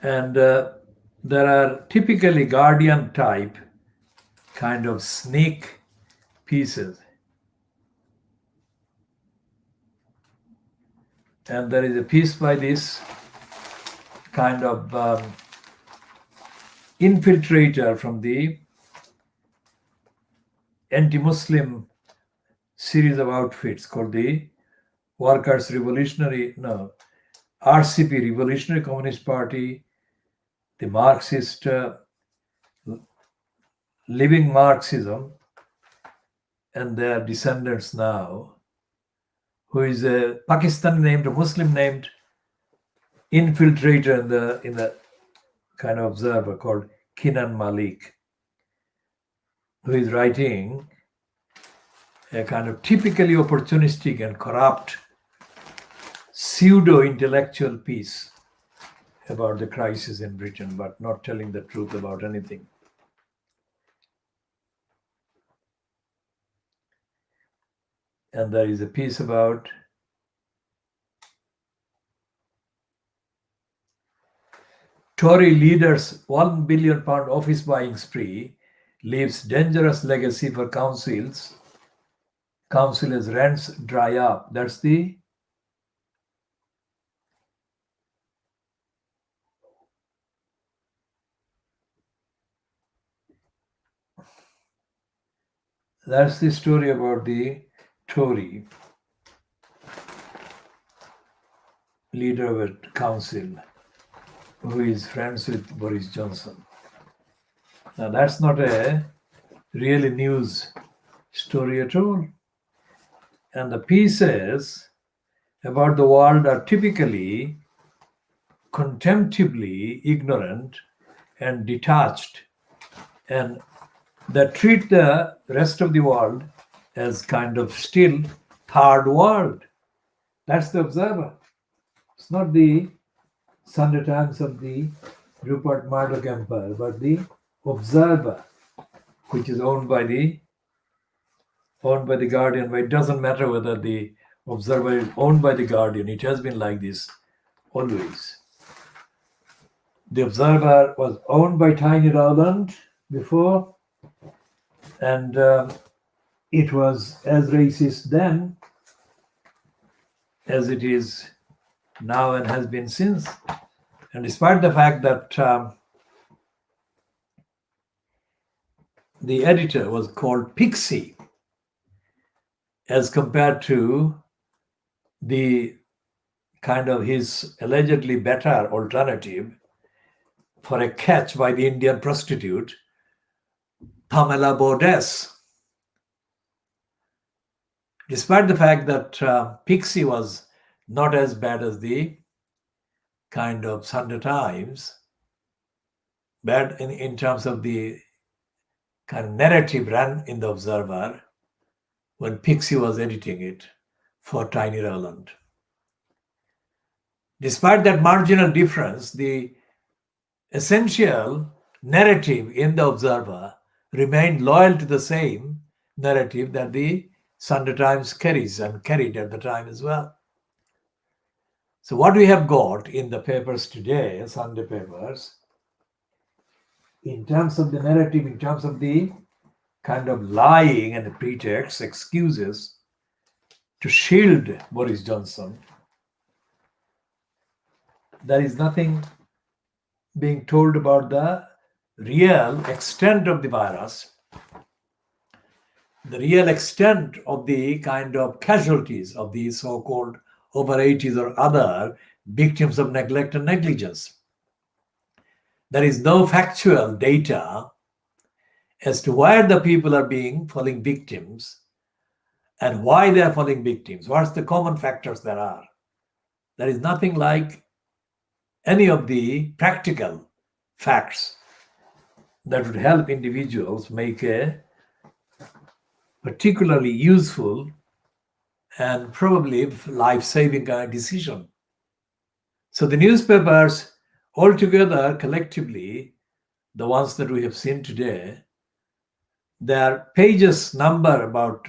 And there are typically guardian type kind of sneak pieces. And there is a piece by this kind of infiltrator from the anti-Muslim series of outfits called the RCP, Revolutionary Communist Party, the Marxist, living Marxism, and their descendants now, who is a Pakistani named, a Muslim named infiltrator in the kind of observer called Kinan Malik, who is writing a kind of typically opportunistic and corrupt pseudo-intellectual piece about the crisis in Britain, but not telling the truth about anything. And there is a piece about Tory leaders' £1 billion office buying spree leaves dangerous legacy for councils. Councillors' rents dry up. That's the story about the Tory leader of a council who is friends with Boris Johnson. Now that's not a really news story at all. And the pieces about the world are typically contemptibly ignorant and detached, and that treat the rest of the world as kind of still third world. That's the Observer. It's not the Sunday Times of the Rupert Murdoch empire, but the Observer, which is owned by the Guardian. But it doesn't matter whether the Observer is owned by the Guardian. It has been like this always. The Observer was owned by Tiny Rowland before, and it was as racist then as it is now and has been since. And despite the fact that the editor was called Pixie, as compared to the kind of his allegedly better alternative for a catch by the Indian prostitute, Pamela Baudes. Despite the fact that Pixie was not as bad as the kind of Sunday Times, bad in terms of the kind of narrative ran in the Observer when Pixie was editing it for Tiny Rowland. Despite that marginal difference, the essential narrative in the Observer remained loyal to the same narrative that the Sunday Times carries and carried at the time as well. So what we have got in the papers today, Sunday papers, in terms of the narrative, in terms of the kind of lying and the pretext, excuses to shield Boris Johnson, there is nothing being told about the real extent of the virus, the real extent of the kind of casualties of these so-called over 80s or other victims of neglect and negligence. There is no factual data as to where the people are falling victims and why they are falling victims. What's the common factors there are? There is nothing like any of the practical facts that would help individuals make a particularly useful and probably life-saving decision. So the newspapers altogether, collectively, the ones that we have seen today, their pages number about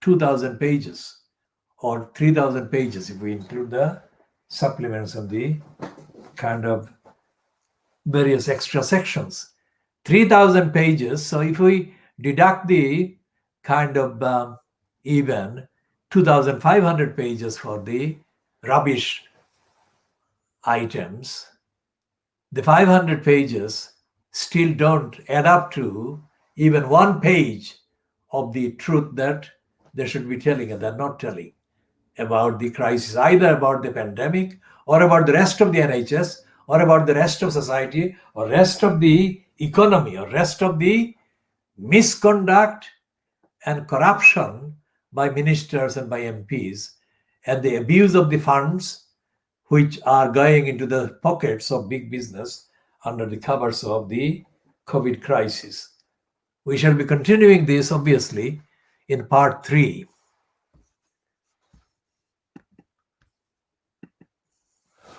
2,000 pages or 3,000 pages if we include the supplements and the kind of various extra sections. 3,000 pages. So if we deduct the kind of even 2,500 pages for the rubbish items, the 500 pages still don't add up to even one page of the truth that they should be telling, and they're not telling about the crisis, either about the pandemic or about the rest of the NHS or about the rest of society or rest of the economy or rest of the misconduct and corruption by ministers and by MPs and the abuse of the funds which are going into the pockets of big business under the covers of the COVID crisis. We shall be continuing this, obviously, in part 3.